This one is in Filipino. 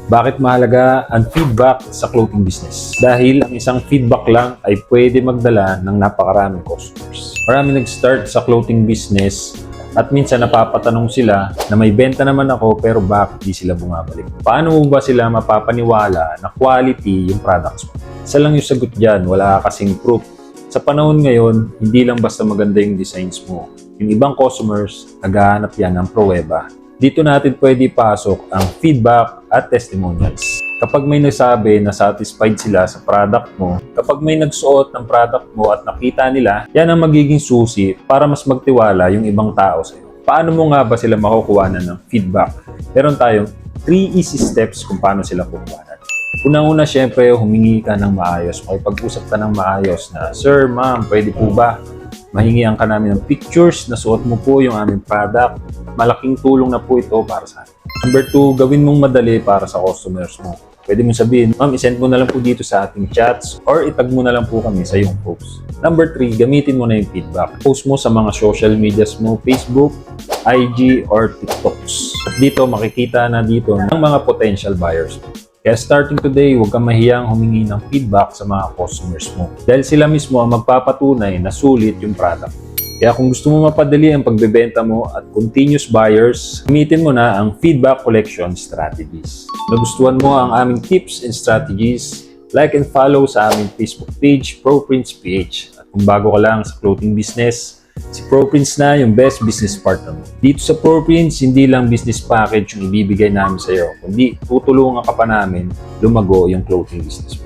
Bakit mahalaga ang feedback sa clothing business? Dahil ang isang feedback lang ay pwede magdala ng napakaraming customers. Marami nag-start sa clothing business at minsan napapatanong sila na may benta naman ako pero bakit di sila bumabalik? Paano mo ba sila mapapaniwala na quality yung products mo? Isa lang yung sagot dyan, wala kasing proof. Sa panahon ngayon, hindi lang basta maganda yung designs mo. Yung ibang customers, naghahanap yan ng pruweba. Dito natin pwede pasok ang feedback at testimonials. Kapag may nagsabi na satisfied sila sa product mo, kapag may nagsuot ng product mo at nakita nila, yan ang magiging susi para mas magtiwala yung ibang tao sa'yo. Paano mo nga ba sila makukuhanan ng feedback? Meron tayong 3 easy steps kung paano sila kukuhanan. Unang-una, syempre, humingi ka ng maayos. Makipag-usap ka ng maayos na, Sir, Ma'am, pwede po ba? Mahingihan ka namin ng pictures na suot mo po yung aming product. Malaking tulong na po ito para sa akin. Number 2, gawin mong madali para sa customers mo. Pwede mo sabihin, Ma'am, isend mo na lang po dito sa ating chats or itag mo na lang po kami sa iyong post. Number 3, gamitin mo na yung feedback. Post mo sa mga social medias mo, Facebook, IG, or TikToks. At dito, makikita na dito ng mga potential buyers mo. Kaya starting today, huwag kang mahiyang humingi ng feedback sa mga customers mo. Dahil sila mismo ang magpapatunay na sulit yung product. Kaya kung gusto mo mapadali ang pagbebenta mo at continuous buyers, gamitin mo na ang feedback collection strategies. Nagustuhan mo ang aming tips and strategies, like and follow sa aming Facebook page, ProPrince.ph. At kung bago ka lang sa clothing business, si ProPrince na yung best business partner mo. Dito sa ProPrince, hindi lang business package yung ibibigay namin sa iyo, kundi tutulungan ka pa namin lumago yung clothing business mo.